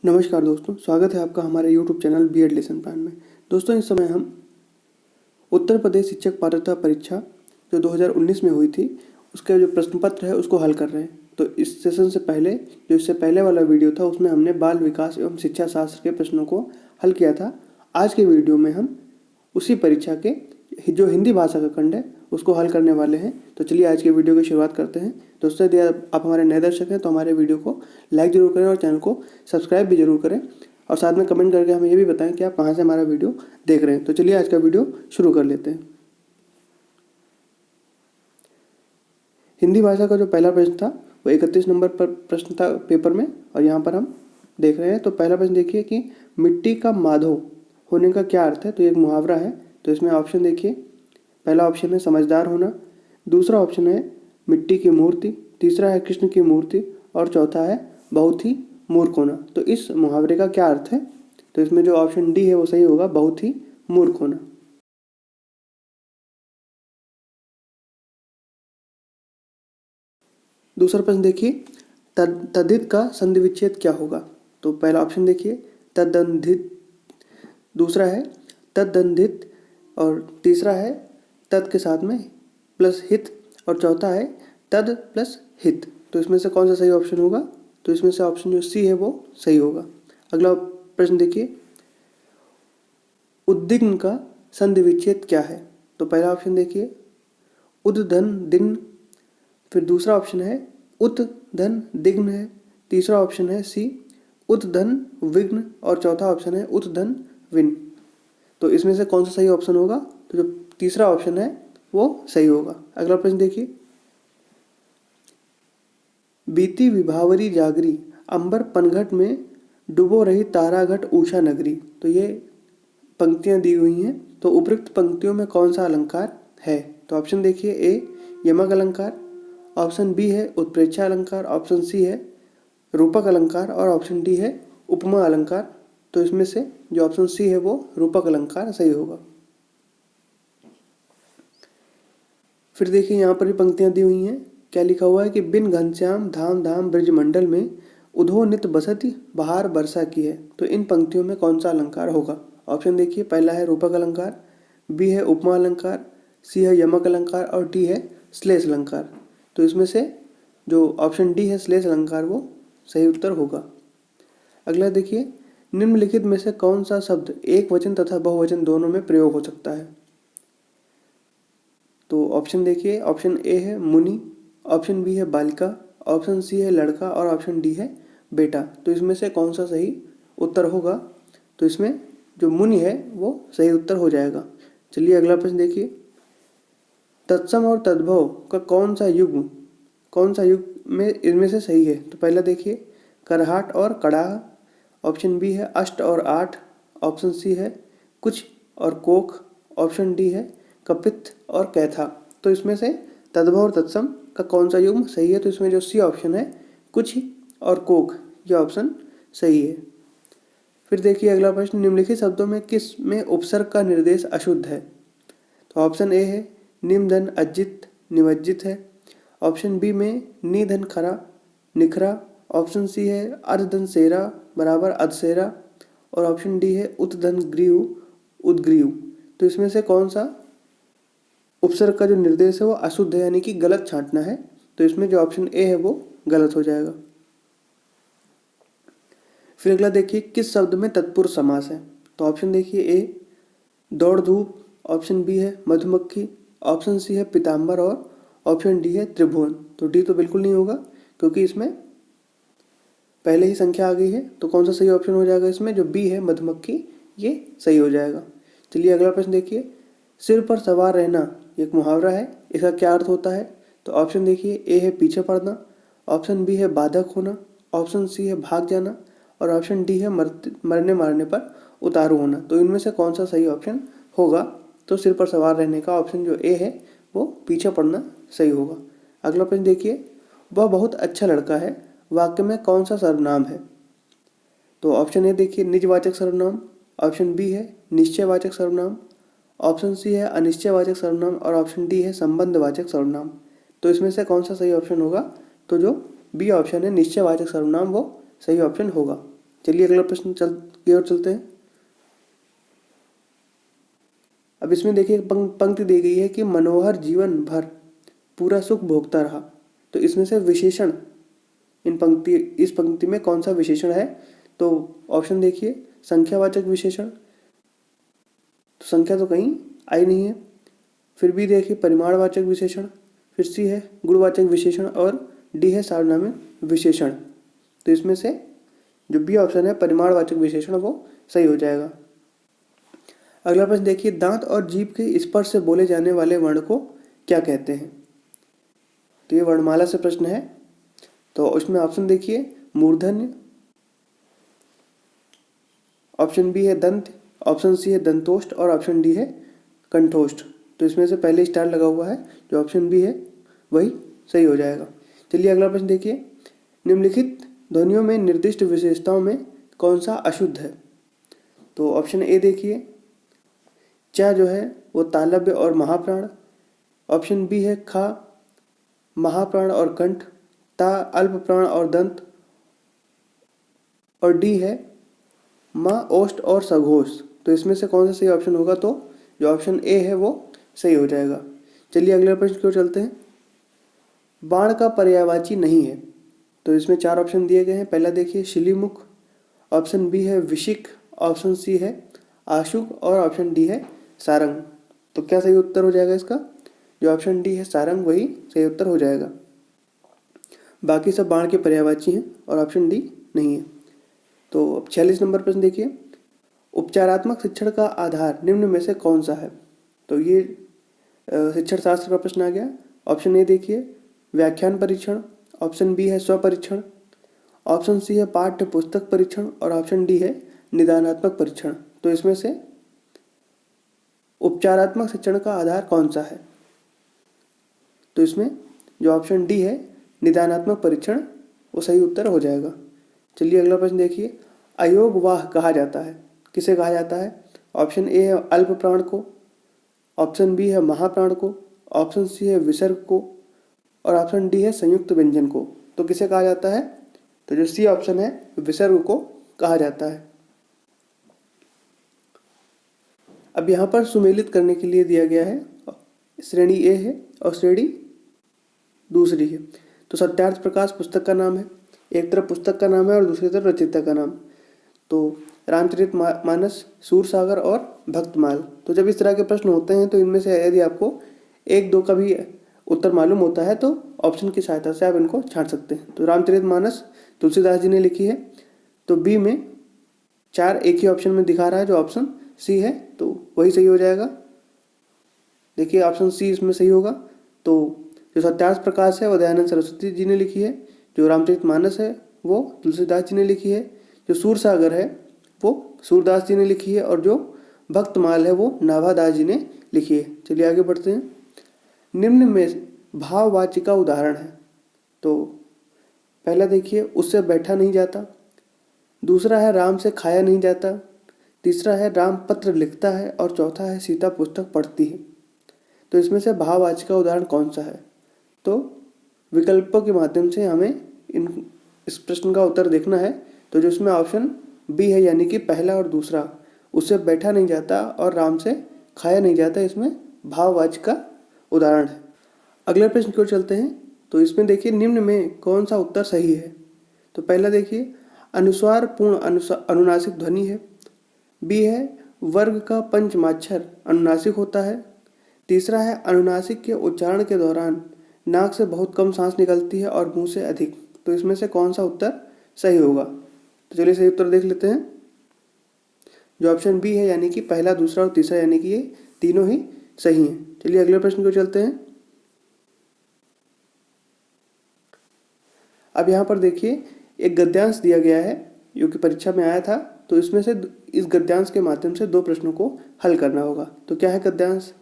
नमस्कार दोस्तों, स्वागत है आपका हमारे YouTube channel B Ed lesson plan में। दोस्तों, इस समय हम उत्तर प्रदेश शिक्षक पात्रता परीक्षा जो 2019 में हुई थी उसका जो प्रश्न पत्र है उसको हल कर रहे हैं। तो इस सेशन से पहले जो इससे पहले वाला वीडियो था उसमें हमने बाल विकास एवं शिक्षा शास्त्र के प्रश्नों को हल किया था। आज के वीडियो में हम उसी परीक्षा के जो हिंदी भाषा का खंड है उसको हल करने वाले हैं। तो चलिए आज के वीडियो की शुरुआत करते हैं। दोस्तों, यदि आप हमारे नए दर्शक हैं तो हमारे वीडियो को लाइक जरूर करें और चैनल को सब्सक्राइब भी जरूर करें और साथ में कमेंट करके हमें ये भी बताएं कि आप कहाँ से हमारा वीडियो देख रहे हैं। तो चलिए आज का वीडियो शुरू कर लेते हैं। हिंदी भाषा का जो पहला प्रश्न था वो 31 नंबर पर प्रश्न था पेपर में और यहाँ पर हम देख रहे हैं। तो पहला प्रश्न देखिए कि मिट्टी का माधो होने का क्या अर्थ है। तो ये एक मुहावरा है। तो इसमें ऑप्शन देखिए, पहला ऑप्शन है समझदार होना, दूसरा ऑप्शन है मिट्टी की मूर्ति, तीसरा है कृष्ण की मूर्ति और चौथा है बहुत ही मूर्ख होना। तो इस मुहावरे का क्या अर्थ है। तो इसमें जो ऑप्शन डी है वो सही होगा, बहुत ही मूर्ख होना। दूसरा प्रश्न देखिए, तद्धित का संधि विच्छेद क्या होगा। तो पहला ऑप्शन देखिए तद्दंधित, दूसरा है तद्दंधित और तीसरा है तद के साथ में प्लस हित और चौथा है तद प्लस हित। तो इसमें से कौन सा सही ऑप्शन होगा। तो इसमें से ऑप्शन जो सी है वो सही होगा। अगला प्रश्न देखिए, उद्विग्न का संधि विच्छेद क्या है। तो पहला ऑप्शन देखिए उद्धन दिन, फिर दूसरा ऑप्शन है उत धन दिग्न है, तीसरा ऑप्शन है सी उत धन विघ्न और चौथा ऑप्शन है उत धन विन। तो इसमें से कौन सा सही ऑप्शन होगा। तो जो तीसरा ऑप्शन है वो सही होगा। अगला प्रश्न देखिए, बीती विभावरी जागरी अंबर पनघट में डुबो रही ताराघट ऊषा नगरी। तो ये पंक्तियां दी हुई हैं। तो उपयुक्त पंक्तियों में कौन सा अलंकार है। तो ऑप्शन देखिए ए यमक अलंकार, ऑप्शन बी है उत्प्रेक्षा अलंकार, ऑप्शन सी है रूपक अलंकार और ऑप्शन डी है उपमा अलंकार। तो इसमें से जो ऑप्शन सी है वो रूपक अलंकार सही होगा। फिर देखिए यहाँ पर भी पंक्तियां दी हुई हैं। क्या लिखा हुआ है कि बिन घनश्याम धाम धाम ब्रजमंडल में उधो नित बसति बहार बरसा की है। तो इन पंक्तियों में कौन सा अलंकार होगा। ऑप्शन देखिए, पहला है रूपक अलंकार, बी है उपमा अलंकार, सी है यमक अलंकार और डी है श्लेष अलंकार। तो इसमें से जो ऑप्शन डी है श्लेष अलंकार वो सही उत्तर होगा। अगला देखिए, निम्नलिखित में से कौन सा शब्द एक वचन तथा बहुवचन दोनों में प्रयोग हो सकता है। तो ऑप्शन देखिए, ऑप्शन ए है मुनि, ऑप्शन बी है बालिका, ऑप्शन सी है लड़का और ऑप्शन डी है बेटा। तो इसमें से कौन सा सही उत्तर होगा। तो इसमें जो मुनि है वो सही उत्तर हो जाएगा। चलिए अगला प्रश्न देखिए, तत्सम और तद्भव का कौन सा युग में इनमें से सही है। तो पहला देखिए करहाट और कड़ाह, ऑप्शन बी है अष्ट और आठ, ऑप्शन सी है कुछ और कोख, ऑप्शन डी है कपित और कैथा। तो इसमें से तद्भव और तत्सम का कौन सा युग्म सही है। तो इसमें जो सी ऑप्शन है कुछ और कोख, ये ऑप्शन सही है। फिर देखिए अगला प्रश्न, निम्नलिखित शब्दों में किस में उपसर्ग का निर्देश अशुद्ध है। तो ऑप्शन ए है निम्धन अज्जित निमज्जित है, ऑप्शन बी में निधन खरा निखरा, ऑप्शन सी है अर्धधन सेरा बराबर अधसेरा और ऑप्शन डी है उत्धन ग्रीव उद्ग्रीव। तो इसमें से कौन सा उपसर्ग का जो निर्देश है वो अशुद्ध है, यानी कि गलत छांटना है। तो इसमें जो ऑप्शन ए है वो गलत हो जाएगा। फिर अगला देखिए, किस शब्द में तत्पुरुष समास है। तो ऑप्शन देखिए ए दौड़ धूप, ऑप्शन बी है मधुमक्खी, ऑप्शन सी है पीताम्बर और ऑप्शन डी है त्रिभुवन। तो डी तो बिल्कुल नहीं होगा क्योंकि इसमें पहले ही संख्या आ गई है। तो कौन सा सही ऑप्शन हो जाएगा इसमें, जो बी है मधुमक्खी, ये सही हो जाएगा। चलिए अगला प्रश्न देखिए, सिर पर सवार रहना एक मुहावरा है, इसका क्या अर्थ होता है। तो ऑप्शन देखिए ए है पीछे पड़ना, ऑप्शन बी है बाधक होना, ऑप्शन सी है भाग जाना और ऑप्शन डी है मरने मारने पर उतारू होना। तो इनमें से कौन सा सही ऑप्शन होगा। तो सिर पर सवार रहने का ऑप्शन जो ए है वो पीछे पड़ना सही होगा। अगला प्रश्न देखिए, वह बहुत अच्छा लड़का है वाक्य में कौन सा सर्वनाम है। तो ऑप्शन ए देखिए निजवाचक सर्वनाम, ऑप्शन बी है निश्चयवाचक सर्वनाम, ऑप्शन सी है अनिश्चयवाचक सर्वनाम और ऑप्शन डी है संबंधवाचक सर्वनाम। तो इसमें से कौन सा सही ऑप्शन होगा। तो जो बी ऑप्शन है निश्चयवाचक सर्वनाम वो सही ऑप्शन होगा। चलिए अगला प्रश्न की ओर चलते हैं। अब इसमें देखिए पंक्ति दी गई है कि मनोहर जीवन भर पूरा सुख भोगता रहा। तो इसमें से विशेषण इस पंक्ति में कौन सा विशेषण है? तो ऑप्शन देखिए, संख्यावाचक विशेषण, तो संख्या तो कहीं आई नहीं है। फिर बी देखिए परिमाणवाचक विशेषण, फिर सी है गुणवाचक विशेषण और डी है सार्वनामिक विशेषण। तो इसमें से जो बी ऑप्शन है परिमाणवाचक विशेषण वो सही हो जाएगा। अगला प्रश्न देखिए, दांत और जीभ के स्पर्श से बोले जाने वाले वर्ण को क्या कहते हैं? तो ये वर्णमाला से प्रश्न है। तो उसमें ऑप्शन देखिए मूर्धन्य, ऑप्शन बी है दंत, ऑप्शन सी है दंतोष्ठ और ऑप्शन डी है कंठोष्ठ। तो इसमें से पहले स्टार लगा हुआ है, जो ऑप्शन बी है वही सही हो जाएगा। चलिए अगला प्रश्न देखिए, निम्नलिखित ध्वनियों में निर्दिष्ट विशेषताओं में कौन सा अशुद्ध है? तो ऑप्शन ए देखिए, च जो है वो तालव्य और महाप्राण, ऑप्शन बी है खा महाप्राण और कंठ, ता अल्प प्राण और दंत, और डी है माँ ओष्ठ और सघोष। तो इसमें से कौन सा सही ऑप्शन होगा? तो जो ऑप्शन ए है वो सही हो जाएगा। चलिए अगले प्रश्न की ओर चलते हैं। बाण का पर्यायवाची नहीं है। तो इसमें 4 ऑप्शन दिए गए हैं। पहला देखिए शिलीमुख, ऑप्शन बी है विशिक, ऑप्शन सी है आशुक और ऑप्शन डी है सारंग। तो क्या सही उत्तर हो जाएगा इसका? जो ऑप्शन डी है सारंग वही सही उत्तर हो जाएगा। बाकी सब बाण के पर्यायवाची हैं और ऑप्शन डी नहीं है। तो अब 46 नंबर प्रश्न देखिए, उपचारात्मक शिक्षण का आधार निम्न में से कौन सा है? तो ये शिक्षण शास्त्र का प्रश्न आ गया। ऑप्शन ए देखिए व्याख्यान परीक्षण, ऑप्शन बी है स्वपरीक्षण, ऑप्शन सी है पाठ्य पुस्तक परीक्षण और ऑप्शन डी है निदानात्मक परीक्षण। तो इसमें से उपचारात्मक शिक्षण का आधार कौन सा है? तो इसमें जो ऑप्शन डी है निदानात्मक परीक्षण वो सही उत्तर हो जाएगा। चलिए अगला प्रश्न देखिए, अयोगवाह कहा जाता है, किसे कहा जाता है? ऑप्शन ए है अल्प प्राण को, ऑप्शन बी है महाप्राण को, ऑप्शन सी है विसर्ग को और ऑप्शन डी है संयुक्त व्यंजन को। तो किसे कहा जाता है? तो जो सी ऑप्शन है विसर्ग को कहा जाता है। अब यहाँ पर सुमेलित करने के लिए दिया गया है, श्रेणी ए है और श्रेणी दूसरी है। तो सत्यार्थ प्रकाश पुस्तक का नाम है, एक तरफ पुस्तक का नाम है और दूसरी तरफ रचयिता का नाम। तो रामचरित मानस, सूरसागर और भक्तमाल। तो जब इस तरह के प्रश्न होते हैं तो इनमें से यदि आपको 1-2 का भी उत्तर मालूम होता है तो ऑप्शन की सहायता से आप इनको छांट सकते हैं। तो रामचरित मानस तुलसीदास जी ने लिखी है, तो बी में 4 एक ही ऑप्शन में दिखा रहा है, जो ऑप्शन सी है तो वही सही हो जाएगा। देखिए ऑप्शन सी इसमें सही होगा। तो जो सत्यार्थ प्रकाश है वो दयानंद सरस्वती जी ने लिखी है, जो रामचरित मानस है वो तुलसीदास जी ने लिखी है, जो सूरसागर है वो सूरदास जी ने लिखी है और जो भक्तमाल है वो नाभादास जी ने लिखी है। चलिए आगे बढ़ते हैं। निम्न में भाववाचिका उदाहरण है। तो पहला देखिए उससे बैठा नहीं जाता, दूसरा है राम से खाया नहीं जाता, तीसरा है राम पत्र लिखता है और चौथा है सीता पुस्तक पढ़ती है। तो इसमें से भाववाचिका उदाहरण कौन सा है? तो विकल्पों के माध्यम से हमें इस प्रश्न का उत्तर देखना है। तो जो इसमें ऑप्शन बी है यानी कि पहला और दूसरा, उससे बैठा नहीं जाता और राम से खाया नहीं जाता, इसमें भाववाचक का उदाहरण है। अगले प्रश्न की ओर चलते हैं। तो इसमें देखिए निम्न में कौन सा उत्तर सही है? तो पहला देखिए अनुस्वार पूर्ण अनुनासिक ध्वनि है, बी है वर्ग का पंचमाक्षर अनुनासिक होता है, तीसरा है अनुनासिक के उच्चारण के दौरान नाक से बहुत कम सांस निकलती है और मुंह से अधिक। तो इसमें से कौन सा उत्तर सही होगा? तो चलिए सही उत्तर देख लेते हैं। जो ऑप्शन बी है यानी कि पहला, दूसरा और तीसरा, यानी कि ये तीनों ही सही हैं। चलिए अगले प्रश्न को चलते हैं। अब यहाँ पर देखिए एक गद्यांश दिया गया है जो कि परीक्षा में आया था। तो इसमें से इस गद्यांश के माध्यम से 2 प्रश्नों को हल करना होगा। तो क्या है गद्यांश?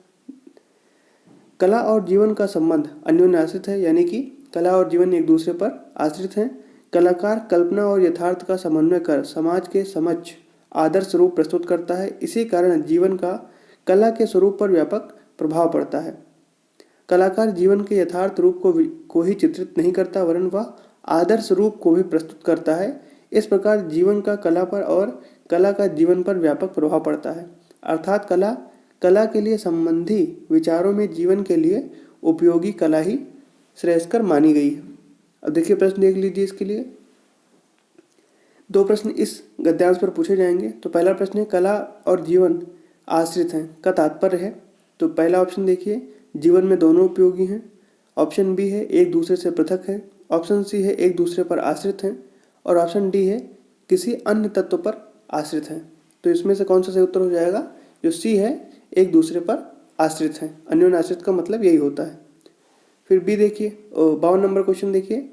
कला और जीवन का संबंध अन्योन्य आश्रित है, यानी कि कला और जीवन एक दूसरे पर आश्रित हैं। कलाकार कल्पना और यथार्थ का समन्वय कर समाज के समक्ष आदर्श रूप प्रस्तुत करता है। इसी कारण जीवन का कला के स्वरूप पर व्यापक प्रभाव पड़ता है। कलाकार जीवन के यथार्थ रूप को ही चित्रित नहीं करता, वरन वह आदर्श रूप को भी प्रस्तुत करता है। इस प्रकार जीवन का कला पर और कला का जीवन पर व्यापक प्रभाव पड़ता है। अर्थात कला के लिए संबंधी विचारों में जीवन के लिए उपयोगी कला ही श्रेयस्कर मानी गई है। अब देखिए प्रश्न देख लीजिए इसके लिए। 2 प्रश्न इस गद्यांश पर पूछे जाएंगे। तो पहला प्रश्न है कला और जीवन आश्रित हैं का तात्पर्य है। तो पहला ऑप्शन देखिए, जीवन में दोनों उपयोगी हैं। ऑप्शन बी है एक दूसरे से पृथक है। ऑप्शन सी है एक दूसरे पर आश्रित हैं। और ऑप्शन डी है किसी अन्य तत्व पर आश्रित हैं। तो इसमें से कौन सा सही उत्तर हो जाएगा? जो सी है, एक दूसरे पर आश्रित हैं। अन्योन्य आश्रित का मतलब यही होता है। फिर बी देखिए, 52 नंबर क्वेश्चन देखिए,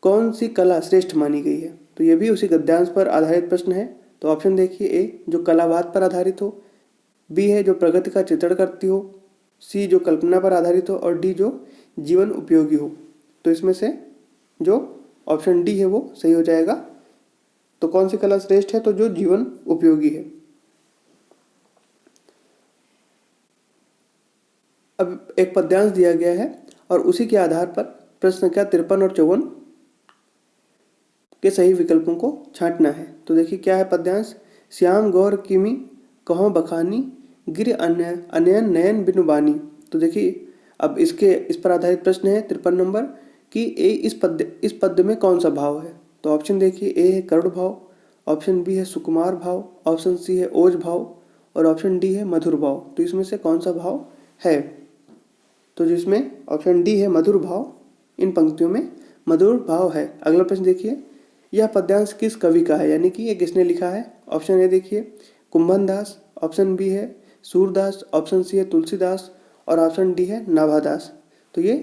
कौन सी कला श्रेष्ठ मानी गई है? तो ये भी उसी गद्यांश पर आधारित प्रश्न है। तो ऑप्शन देखिए, ए जो कलावाद पर आधारित हो, बी है जो प्रगति का चित्रण करती हो, सी जो कल्पना पर आधारित हो और डी जो जीवन उपयोगी हो। तो इसमें से जो ऑप्शन डी है वो सही हो जाएगा। तो कौन सी कला श्रेष्ठ है? तो जो जीवन उपयोगी है। अब एक पद्यांश दिया गया है और उसी के आधार पर प्रश्न संख्या 53 और 54 के सही विकल्पों को छांटना है। तो देखिए क्या है पद्यांश। श्याम गौर किमी कहो बखानी गिर अनयन नयन बिनु बानी। तो देखिए अब इस पर आधारित प्रश्न है 53 नंबर कि इस पद्य में कौन सा भाव है? तो ऑप्शन देखिए, ए है करुण भाव, ऑप्शन बी है सुकुमार भाव, ऑप्शन सी है ओज भाव और ऑप्शन डी है मधुर भाव। तो इसमें से कौन सा भाव है? तो जिसमें ऑप्शन डी है मधुर भाव, इन पंक्तियों में मधुर भाव है। अगला प्रश्न देखिए, यह पद्यांश किस कवि का है, यानी कि ये किसने लिखा है? ऑप्शन ए देखिए कुंभन दास, ऑप्शन बी है सूरदास, ऑप्शन सी है तुलसीदास और ऑप्शन डी है नाभादास। तो ये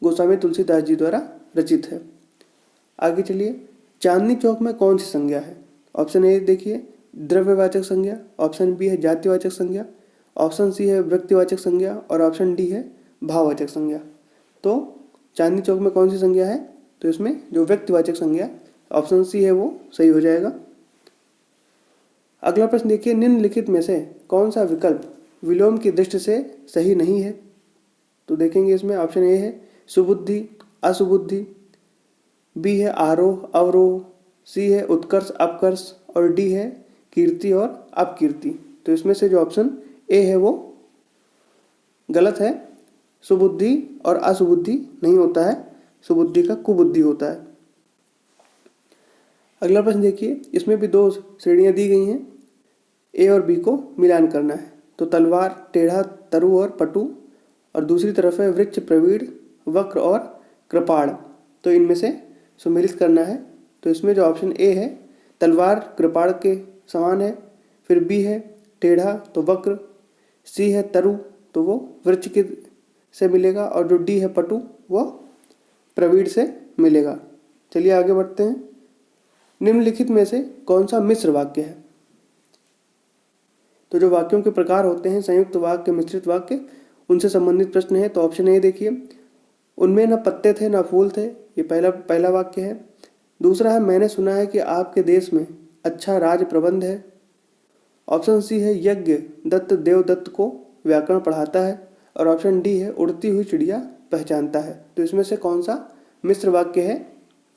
गोस्वामी तुलसीदास जी द्वारा रचित है। आगे चलिए, चांदनी चौक में कौन सी संज्ञा है? ऑप्शन ए देखिए द्रव्यवाचक संज्ञा, ऑप्शन बी है जातिवाचक संज्ञा, ऑप्शन सी है व्यक्तिवाचक संज्ञा और ऑप्शन डी है भाववाचक संज्ञा। तो चांदनी चौक में कौन सी संज्ञा है? तो इसमें जो व्यक्तिवाचक संज्ञा ऑप्शन सी है वो सही हो जाएगा। अगला प्रश्न देखिए, निम्नलिखित में से कौन सा विकल्प विलोम की दृष्टि से सही नहीं है? तो देखेंगे इसमें ऑप्शन ए है सुबुद्धि असुबुद्धि, बी है आरोह अवरोह, सी है उत्कर्ष अपकर्ष और डी है कीर्ति और अपकीर्ति। तो इसमें से जो ऑप्शन ए है वो गलत है। सुबुद्धि और असुबुद्धि नहीं होता है, सुबुद्धि का कुबुद्धि होता है। अगला प्रश्न देखिए, इसमें भी 2 श्रेणियां दी गई हैं, ए और बी को मिलान करना है। तो तलवार, टेढ़ा, तरु और पटु, और दूसरी तरफ है वृक्ष, प्रवीण, वक्र और कृपाण। तो इनमें से सुमेलित करना है। तो इसमें जो ऑप्शन ए है तलवार कृपाण के समान है, फिर बी है टेढ़ा तो वक्र, सी है तरु तो वो वृक्ष के से मिलेगा और जो डी है पटु वो प्रवीण से मिलेगा। चलिए आगे बढ़ते हैं। निम्नलिखित में से कौन सा मिश्र वाक्य है? तो जो वाक्यों के प्रकार होते हैं संयुक्त वाक्य, मिश्रित वाक्य, उनसे संबंधित प्रश्न है। तो ऑप्शन ए देखिए, उनमें न पत्ते थे न फूल थे, ये पहला वाक्य है। दूसरा है मैंने सुना है कि आपके देश में अच्छा राज प्रबंध है। ऑप्शन सी है यज्ञ दत्त देवदत्त को व्याकरण पढ़ाता है और ऑप्शन डी है उड़ती हुई चिड़िया पहचानता है। तो इसमें से कौन सा मिश्र वाक्य है?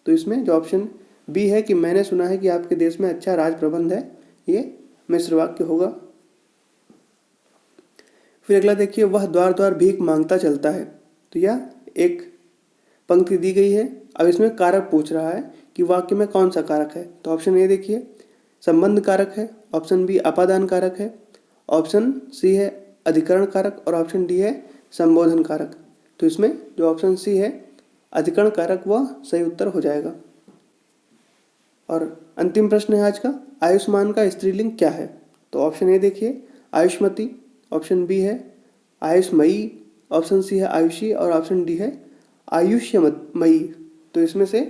तो इसमें जो ऑप्शन बी है कि मैंने सुना है कि आपके देश में अच्छा राज प्रबंध है, ये मिश्र वाक्य होगा। फिर अगला देखिए, वह द्वार द्वार भीख मांगता चलता है। तो यह एक पंक्ति दी गई है। अब इसमें कारक पूछ रहा है कि वाक्य में कौन सा कारक है। तो ऑप्शन ए देखिए संबंध कारक है, ऑप्शन बी अपादान कारक है, ऑप्शन सी है अधिकरण कारक और ऑप्शन डी है संबोधन कारक। तो इसमें जो ऑप्शन सी है अधिकरण कारक वह सही उत्तर हो जाएगा। और अंतिम प्रश्न है आज का, आयुष्मान का स्त्रीलिंग क्या है? तो ऑप्शन ए देखिए आयुष्मती, ऑप्शन बी है आयुष्मयी, ऑप्शन सी है आयुषी और ऑप्शन डी है आयुष्यमयी। तो इसमें से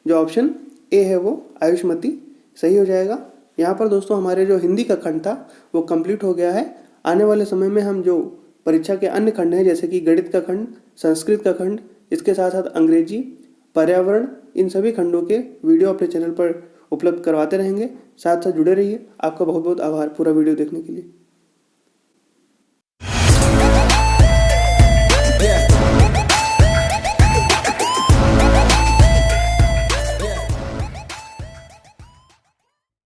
जो ऑप्शन ए है वो आयुष्मती सही हो जाएगा। यहाँ पर दोस्तों हमारे जो हिंदी का खंड था वो कंप्लीट हो गया है। आने वाले समय में हम जो परीक्षा के अन्य खंड हैं जैसे कि गणित का खंड, संस्कृत का खंड, इसके साथ साथ अंग्रेजी, पर्यावरण, इन सभी खंडों के वीडियो अपने चैनल पर उपलब्ध करवाते रहेंगे। साथ साथ जुड़े रहिए। आपका बहुत बहुत आभार पूरा वीडियो देखने के लिए।